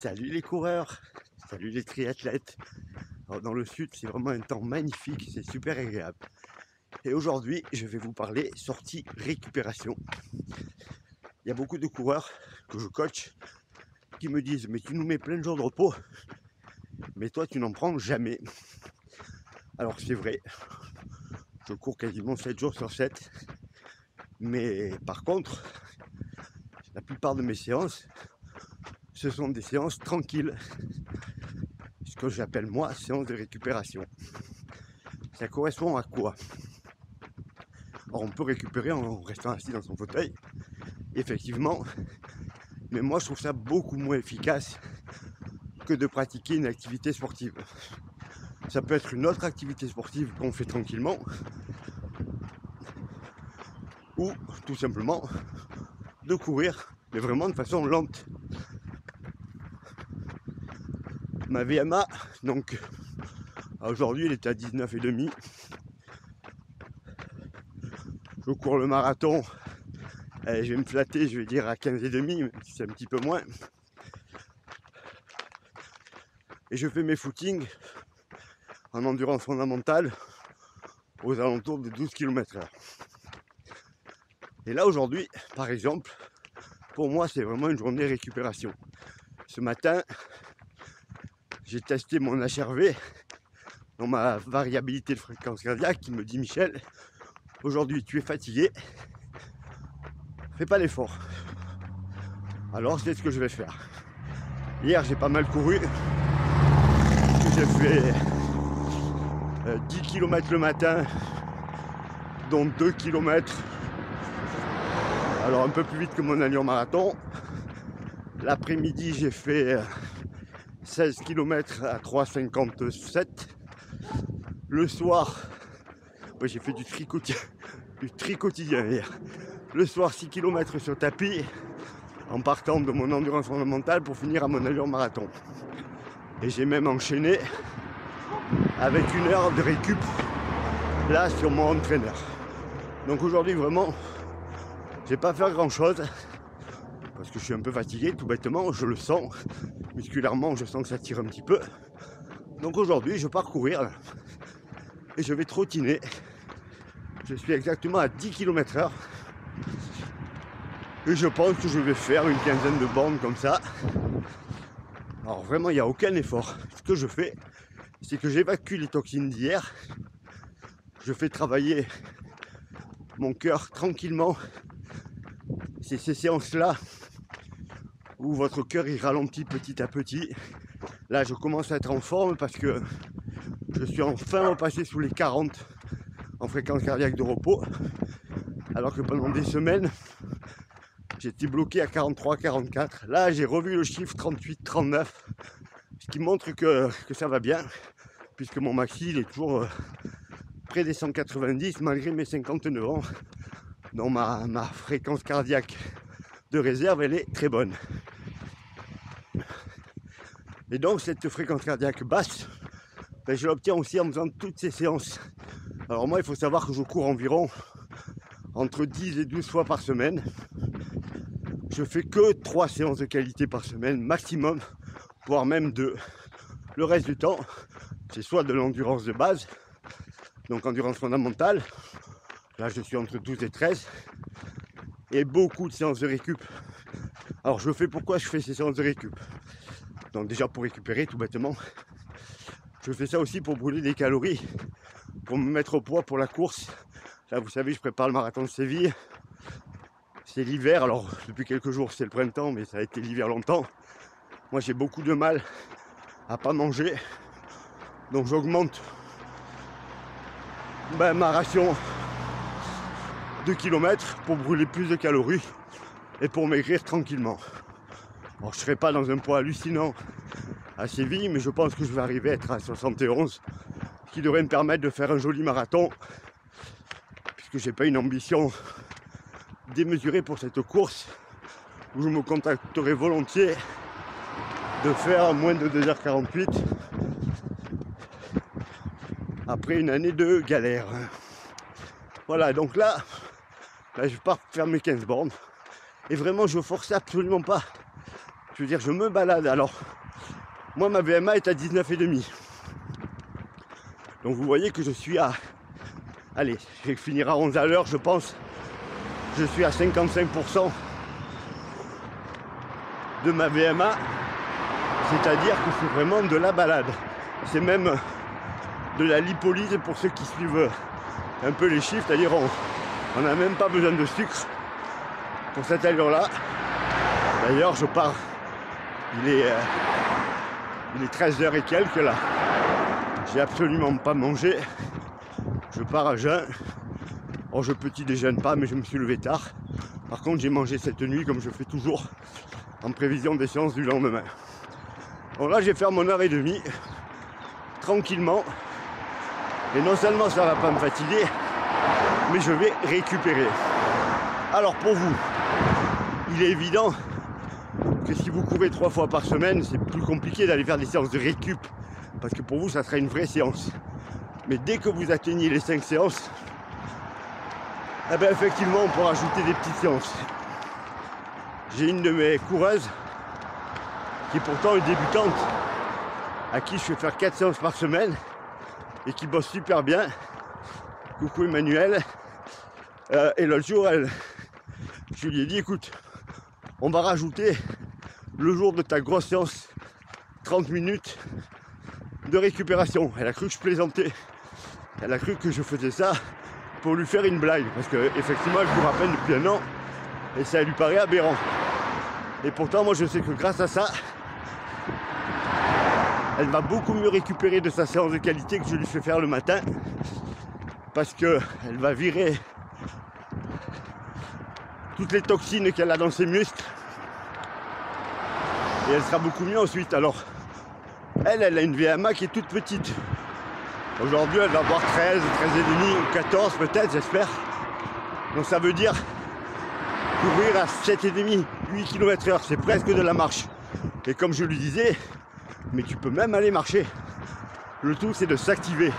Salut les coureurs, salut les triathlètes. Alors dans le sud, c'est vraiment un temps magnifique, c'est super agréable. Et aujourd'hui, je vais vous parler sortie récupération. Il y a beaucoup de coureurs que je coach qui me disent mais tu nous mets plein de jours de repos, mais toi tu n'en prends jamais. Alors c'est vrai, je cours quasiment 7 jours sur 7, mais par contre, la plupart de mes séances, ce sont des séances tranquilles, ce que j'appelle moi séance de récupération. Ça correspond à quoi? Alors on peut récupérer en restant assis dans son fauteuil, effectivement, mais moi je trouve ça beaucoup moins efficace que de pratiquer une activité sportive. Ça peut être une autre activité sportive qu'on fait tranquillement, ou tout simplement de courir, mais vraiment de façon lente. Ma VMA, donc aujourd'hui elle est à 19,5. Je cours le marathon, et je vais me flatter, je vais dire à 15,5, même si c'est un petit peu moins. Et je fais mes footings en endurance fondamentale aux alentours de 12 km/h. Et là aujourd'hui, par exemple, pour moi c'est vraiment une journée récupération. Ce matin, j'ai testé mon HRV dans ma variabilité de fréquence cardiaque qui me dit Michel, aujourd'hui tu es fatigué, fais pas l'effort. Alors c'est ce que je vais faire. Hier j'ai pas mal couru, j'ai fait 10 km le matin, dont 2 km, alors un peu plus vite que mon allure marathon. L'après-midi j'ai fait 16 km à 3,57. Le soir, j'ai fait du tri quotidien hier. Le soir 6 km sur tapis en partant de mon endurance fondamentale pour finir à mon allure marathon. Et j'ai même enchaîné avec 1 heure de récup là sur mon entraîneur. Donc aujourd'hui vraiment, je vais pas faire grand chose parce que je suis un peu fatigué tout bêtement, je le sens. Musculairement, je sens que ça tire un petit peu. Donc aujourd'hui, je pars courir et je vais trottiner. Je suis exactement à 10 km/h. Et je pense que je vais faire une quinzaine de bornes comme ça. Alors vraiment, il n'y a aucun effort. Ce que je fais, c'est que j'évacue les toxines d'hier. Je fais travailler mon cœur tranquillement. C'est ces séances-là où votre cœur il ralentit petit à petit. Là, je commence à être en forme parce que je suis enfin repassé sous les 40 en fréquence cardiaque de repos. Alors que pendant des semaines, j'étais bloqué à 43, 44. Là, j'ai revu le chiffre 38, 39, ce qui montre que ça va bien, puisque mon maxi il est toujours près des 190 malgré mes 59 ans. Donc ma fréquence cardiaque de réserve, elle est très bonne. Et donc cette fréquence cardiaque basse, je l'obtiens aussi en faisant toutes ces séances. Alors moi, il faut savoir que je cours environ entre 10 et 12 fois par semaine. Je fais que 3 séances de qualité par semaine maximum, voire même 2. Le reste du temps, c'est soit de l'endurance de base, donc endurance fondamentale. Là, je suis entre 12 et 13. Et beaucoup de séances de récup. Alors, pourquoi je fais ces séances de récup? Donc déjà pour récupérer, tout bêtement. Je fais ça aussi pour brûler des calories, pour me mettre au poids pour la course. Là, vous savez, je prépare le marathon de Séville. C'est l'hiver, alors depuis quelques jours c'est le printemps, mais ça a été l'hiver longtemps. Moi j'ai beaucoup de mal à pas manger, donc j'augmente ma ration de kilomètres pour brûler plus de calories et pour maigrir tranquillement. Alors je serai pas dans un poids hallucinant à Séville, mais je pense que je vais arriver à être à 71, ce qui devrait me permettre de faire un joli marathon, puisque j'ai pas une ambition démesurée pour cette course, où je me contacterai volontiers de faire moins de 2h48 après une année de galère. Voilà, donc là je pars faire mes 15 bornes et vraiment je force absolument pas. Je veux dire, je me balade. Alors, moi, ma VMA est à 19,5. Donc, vous voyez que je suis à... Allez, je vais finir à 11 à l'heure, je pense. Je suis à 55% de ma VMA. C'est-à-dire que c'est vraiment de la balade. C'est même de la lipolyse pour ceux qui suivent un peu les chiffres. C'est-à-dire, on n'a même pas besoin de sucre pour cette allure-là. D'ailleurs, je pars. Il est 13h et quelques là. J'ai absolument pas mangé. Je pars à jeun. Oh, je petit déjeune pas, mais je me suis levé tard. Par contre, j'ai mangé cette nuit comme je fais toujours en prévision des séances du lendemain. Donc là, je vais faire mon heure et demie tranquillement. Et non seulement ça va pas me fatiguer, mais je vais récupérer. Alors pour vous, il est évident que si vous courez 3 fois par semaine, c'est plus compliqué d'aller faire des séances de récup. Parce que pour vous, ça sera une vraie séance. Mais dès que vous atteignez les 5 séances, eh bien effectivement, on pourra ajouter des petites séances. J'ai une de mes coureuses qui est pourtant une débutante, à qui je fais faire 4 séances par semaine et qui bosse super bien. Coucou Emmanuel. Et l'autre jour, je lui ai dit, écoute, on va rajouter le jour de ta grosse séance 30 minutes de récupération. Elle a cru que je plaisantais. Elle a cru que je faisais ça pour lui faire une blague. Parce qu'effectivement, elle court à peine depuis un an et ça lui paraît aberrant. Et pourtant, moi, je sais que grâce à ça, elle va beaucoup mieux récupérer de sa séance de qualité que je lui fais faire le matin. Parce qu'elle va virer toutes les toxines qu'elle a dans ses muscles. Et elle sera beaucoup mieux ensuite. Alors, elle a une VMA qui est toute petite. Aujourd'hui, elle va avoir 13, 13,5 ou 14 peut-être, j'espère. Donc ça veut dire courir à 7,5, 8 km/h, c'est presque de la marche. Et comme je lui disais, mais tu peux même aller marcher. Le tout, c'est de s'activer.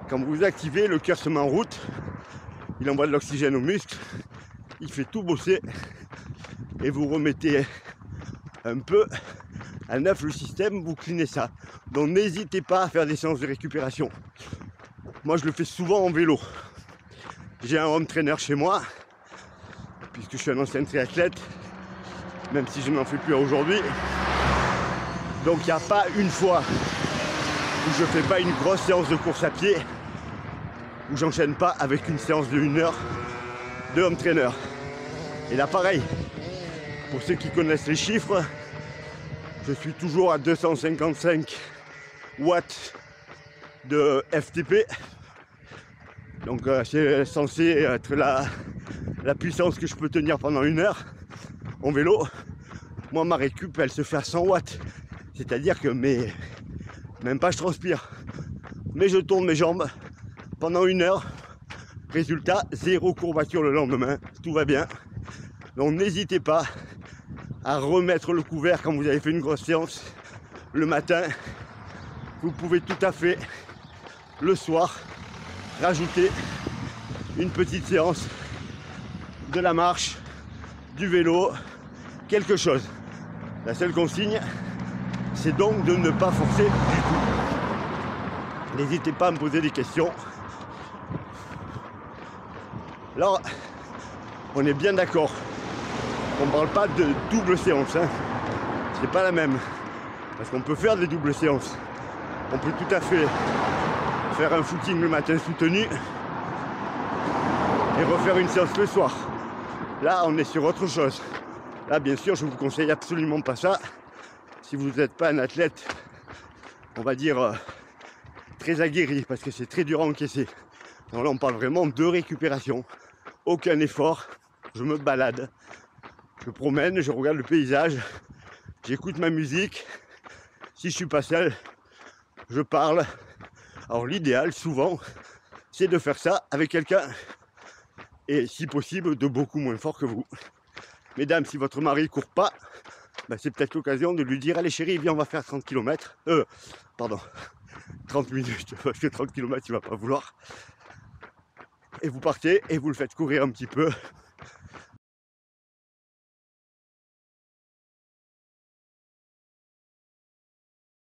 Quand vous vous activez, le cœur se met en route. Il envoie de l'oxygène aux muscles. Il fait tout bosser. Et vous remettez un peu à neuf le système, vous clinez ça. Donc n'hésitez pas à faire des séances de récupération. Moi, je le fais souvent en vélo. J'ai un home trainer chez moi, puisque je suis un ancien triathlète, même si je n'en fais plus aujourd'hui. Donc il n'y a pas une fois où je ne fais pas une grosse séance de course à pied, où j'enchaîne pas avec une séance de 1 heure de home trainer. Et là pareil, pour ceux qui connaissent les chiffres, je suis toujours à 255 watts de FTP. Donc c'est censé être la puissance que je peux tenir pendant 1 heure en vélo. Moi, ma récup, elle se fait à 100 watts. C'est-à-dire que même pas je transpire. Mais je tourne mes jambes pendant 1 heure. Résultat, 0 courbature le lendemain. Tout va bien. Donc n'hésitez pas à remettre le couvert quand vous avez fait une grosse séance le matin. Vous pouvez tout à fait le soir rajouter une petite séance de la marche, du vélo, quelque chose. La seule consigne, c'est donc de ne pas forcer du tout. N'hésitez pas à me poser des questions. Alors, on est bien d'accord. On ne parle pas de double séance. Hein. C'est pas la même. Parce qu'on peut faire des doubles séances. On peut tout à fait faire un footing le matin soutenu et refaire une séance le soir. Là, on est sur autre chose. Là, bien sûr, je vous conseille absolument pas ça. Si vous n'êtes pas un athlète, on va dire, très aguerri, parce que c'est très dur à encaisser. Donc là, on parle vraiment de récupération. Aucun effort. Je me balade. Je promène, je regarde le paysage. J'écoute ma musique. Si je suis pas seul, je parle. Alors l'idéal, souvent, c'est de faire ça avec quelqu'un, et si possible, de beaucoup moins fort que vous. Mesdames, si votre mari ne court pas, ben c'est peut-être l'occasion de lui dire, allez chérie, viens, on va faire 30 km. 30 minutes, parce que 30 km, il ne va pas vouloir. Et vous partez et vous le faites courir un petit peu.